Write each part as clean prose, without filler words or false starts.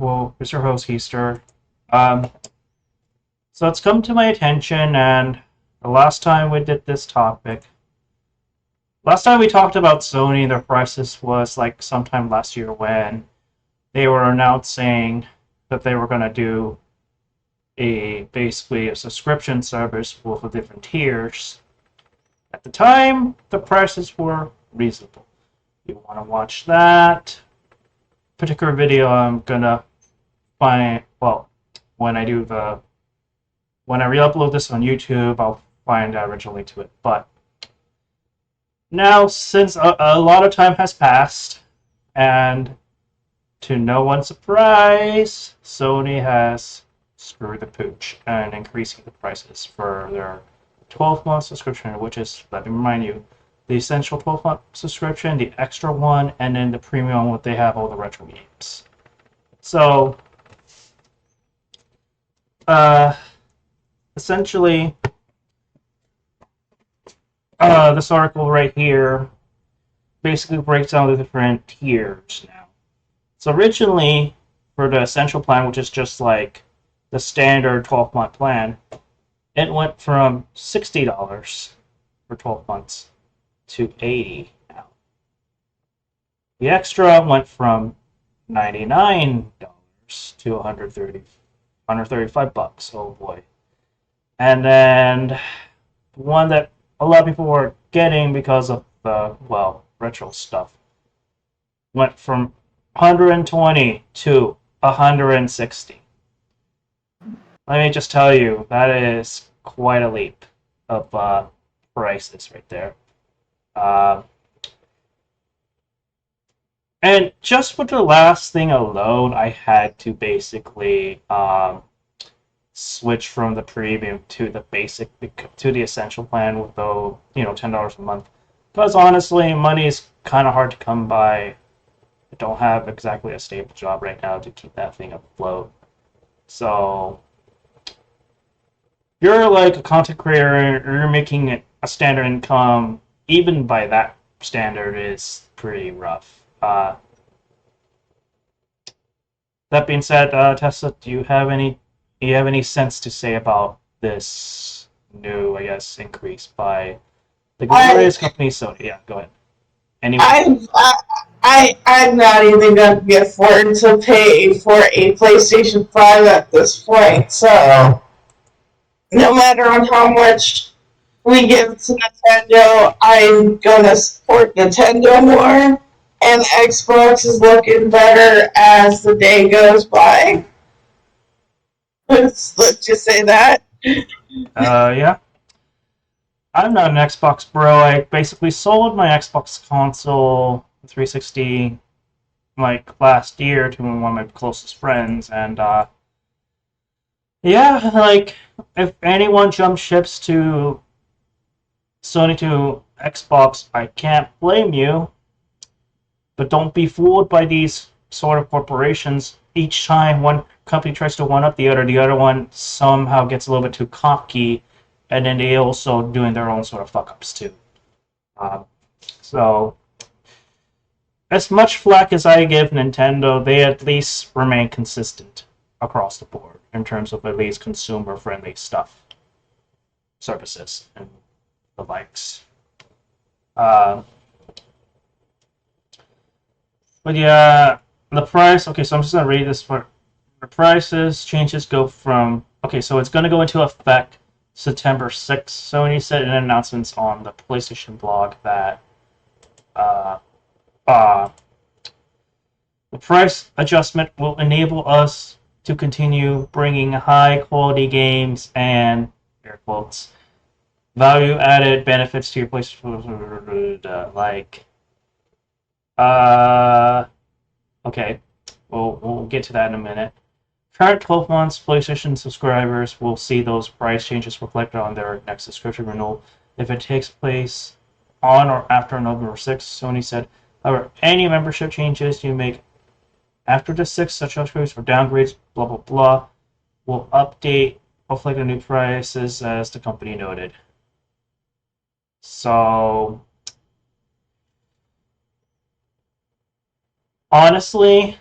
Well, it's your host, Easter. Um, so it's come to my attention, and the last time we did this topic, last time we talked about Sony, their crisis was like sometime last year when they were announcing that they were going to do basically a subscription service with different tiers. At the time, the prices were reasonable. If you want to watch that particular video, I'm gonna find when I do the when I re-upload this on YouTube, I'll find the original link to it. But now, since a lot of time has passed, and to no one's surprise, Sony has screwed the pooch and increasing the prices for their 12-month subscription, which is, let me remind you, the essential 12-month subscription, the extra one, and then the premium one, they have all the retro games. So, essentially, this article right here basically breaks down the different tiers now. So originally, for the essential plan, which is just like the standard 12-month plan, it went from $60 for 12 months to $80 now. The extra went from $99 to $135. Oh boy. And then the one that a lot of people were getting because of the, retro stuff went from 120 to 160. Let me just tell you, that is quite a leap of prices right there. And just for the last thing alone, I had to basically switch from the premium to the basic to the essential plan with the $10 a month. Because honestly, money is kind of hard to come by. I don't have exactly a stable job right now to keep that thing afloat. So you're like a content creator, you're making a standard income, even by that standard, is pretty rough. That being said, Tessa, do you have any sense to say about this new, I guess, increase by the I, glorious company Sony? Yeah, go ahead. Anyway, I'm not even going to be afford to pay for a PlayStation 5 at this point. So, no matter on how much we give to Nintendo, I'm going to support Nintendo more. And Xbox is looking better as the day goes by. Let's just say that. yeah. I'm not an Xbox bro. I basically sold my Xbox console 360 like last year to one of my closest friends, and yeah, like if anyone jumps ships to Sony to Xbox, I can't blame you. But don't be fooled by these sort of corporations. Each time one company tries to one up the other one somehow gets a little bit too cocky, and then they also doing their own sort of fuck ups too. Um, so, as much flack as I give Nintendo, they at least remain consistent across the board in terms of at least consumer friendly stuff, services, and the likes. Uh, But yeah, the price. Okay, so I'm just gonna read this for the prices. Changes go from okay, so it's gonna go into effect September 6th. Sony said in announcements on the PlayStation blog that uh, uh, the price adjustment will enable us to continue bringing high quality games and air quotes value added benefits to your PlayStation like uh okay, we'll get to that in a minute. Current 12 months PlayStation subscribers will see those price changes reflected on their next subscription renewal if it takes place on or after November 6th, Sony said. However, any membership changes you make after the 6th, such as upgrades or downgrades, blah blah blah, will update reflect the new prices as the company noted. So honestly,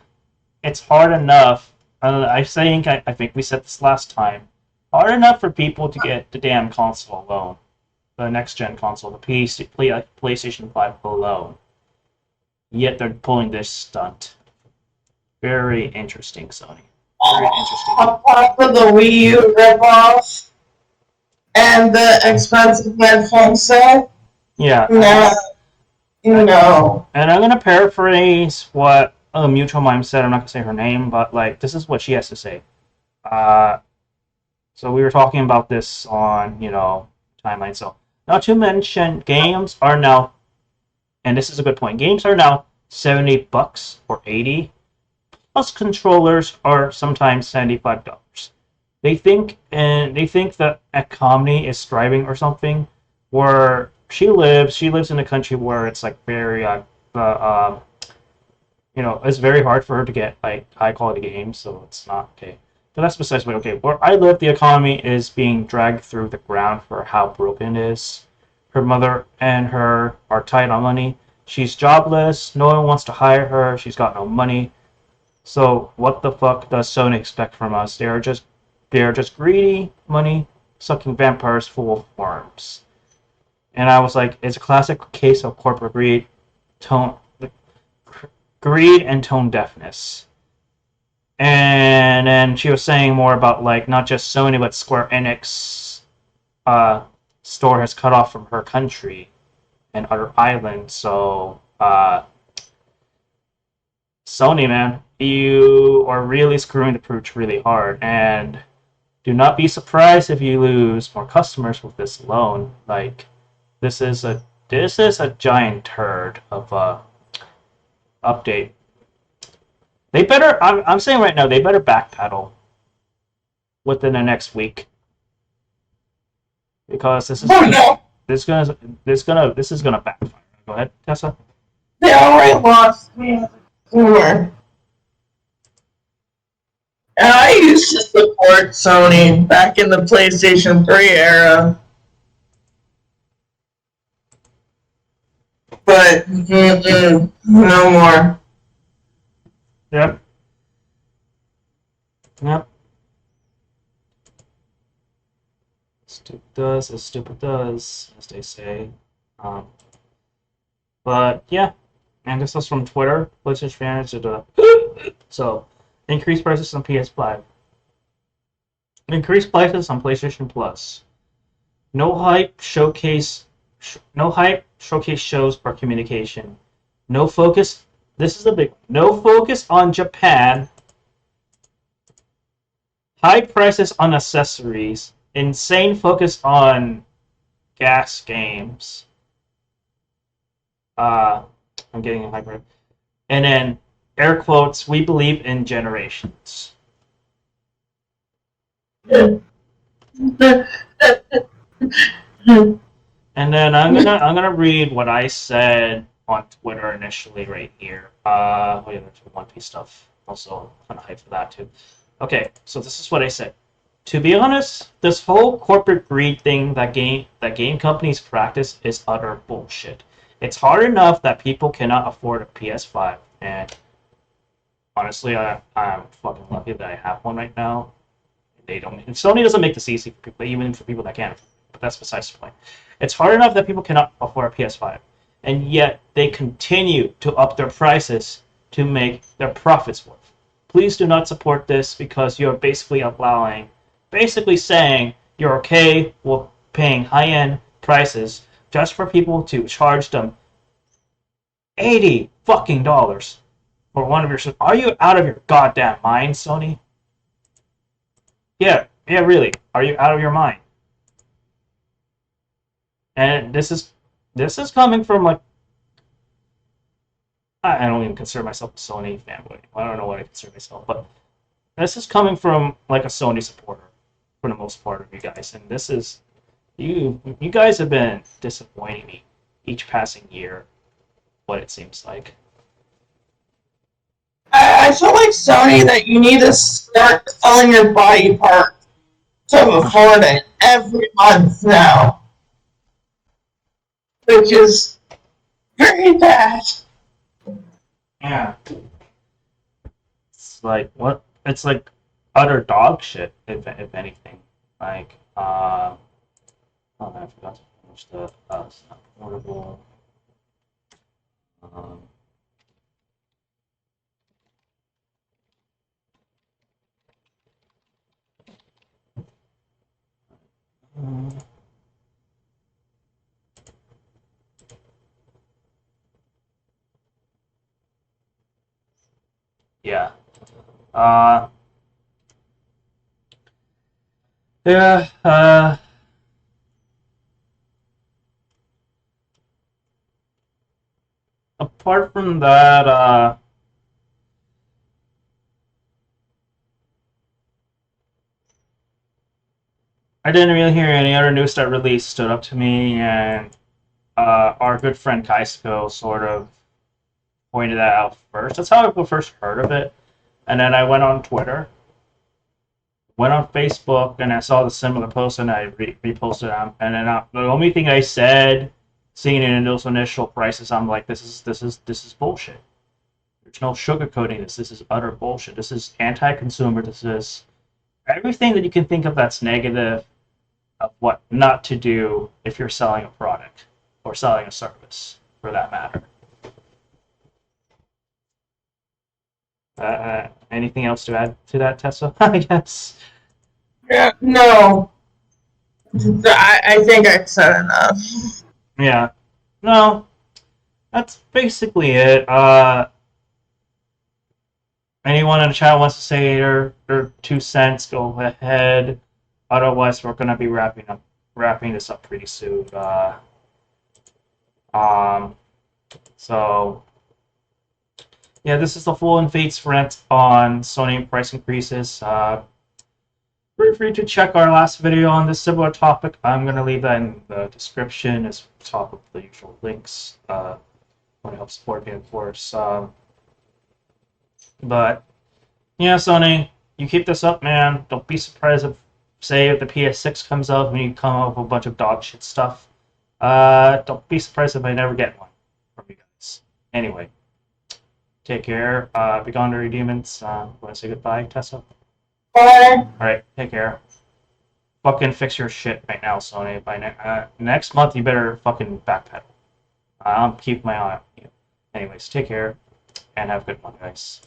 it's hard enough. I think we said this last time. Hard enough for people to get the damn console alone, the next gen console, the PlayStation 5 alone. Yet they're pulling this stunt. Very interesting, Sony. Very interesting. On top of the Wii U ripoff and the expensive headphone set. Yeah. No. And I'm gonna paraphrase what a mutual mime said. I'm not gonna say her name, but like this is what she has to say. So we were talking about this on timeline. So not to mention, games are now, and this is a good point. Games are now $70 or $80. Plus controllers are sometimes $75. They think that economy is thriving or something. Where she lives in a country where it's like very it's very hard for her to get like high quality games, so it's not okay. But that's besides the point. Okay, where I live, the economy is being dragged through the ground for how broken it is. Her mother and her are tight on money. She's jobless. No one wants to hire her. She's got no money. So what the fuck does Sony expect from us? They are just greedy, money sucking vampires full of worms. And I was like, it's a classic case of corporate greed and tone deafness. And then she was saying more about like not just Sony but Square Enix store has cut off from her country and other islands. So Sony, man, you are really screwing the pooch really hard, and do not be surprised if you lose more customers with this loan. Like this is a giant turd of a update. They better. I'm saying right now they better backpedal within the next week because this is gonna backfire. Go ahead, Tessa. They already lost me. And I used to support Sony back in the PlayStation 3 era. But no more. Yep. Yep. Stupid does as stupid does, as they say. But yeah, and this was from Twitter. PlayStation fans did so increased prices on PS5. Increased prices on PlayStation Plus. No hype showcase shows or communication. No focus. This is the big one. No focus on Japan. High prices on accessories. Insane focus on gas games. I'm getting a hyper. And then air quotes. We believe in generations. And then I'm gonna read what I said on Twitter initially right here. Oh yeah, there's One Piece stuff. Also, kind of hyped for that too. Okay, so this is what I said. To be honest, this whole corporate greed thing that game companies practice is utter bullshit. It's hard enough that people cannot afford a PS5, and honestly, I'm fucking lucky that I have one right now. They don't. And Sony doesn't make this easy for people, even for people that can. But that's besides the point. It's hard enough that people cannot afford a PS5, and yet they continue to up their prices to make their profits worth. Please do not support this because you're basically saying you're okay with paying high-end prices just for people to charge them $80 fucking for one of your. Are you out of your goddamn mind, Sony? Yeah, really. Are you out of your mind? And this is coming from like I don't even consider myself a Sony fanboy. I don't know what I consider myself, but this is coming from like a Sony supporter for the most part of you guys, and this is you guys have been disappointing me each passing year. What it seems like. I feel like Sony that you need to start selling your body part to afford it every month now, which is very bad. Yeah. It's like what? It's like utter dog shit, if anything. Like, oh, I forgot to finish the it's not portable. Um, um, yeah. Uh, yeah. Apart from that, I didn't really hear any other news that really stood up to me, and our good friend Kaisuko sort of pointed that out first. That's how I first heard of it. And then I went on Twitter, went on Facebook, and I saw the similar post, and I reposted them. And then the only thing I said, seeing it in those initial prices, I'm like, this is bullshit. There's no sugarcoating this. This is utter bullshit. This is anti-consumer. This is everything that you can think of that's negative of what not to do if you're selling a product or selling a service, for that matter. Anything else to add to that, Tessa? I guess. Yeah, no, I think I said enough. Yeah. No, that's basically it. Anyone in the chat wants to say their 2 cents, go ahead. Otherwise, we're gonna be wrapping this up pretty soon. Um, so yeah, this is the full and Fates rant on Sony price increases. Feel free to check our last video on this similar topic. I'm gonna leave that in the description as top of the usual links. Want to help support me, of course. But yeah, Sony, you keep this up, man. Don't be surprised if the PS6 comes out when you come up with a bunch of dog shit stuff. Don't be surprised if I never get one from you guys. Anyway, take care. Be gone, dirty demons. Want to say goodbye, Tessa? Bye. Alright, take care. Fucking fix your shit right now, Sony. By next month, you better fucking backpedal. I'll keep my eye on you. Anyways, take care, and have a good one, guys.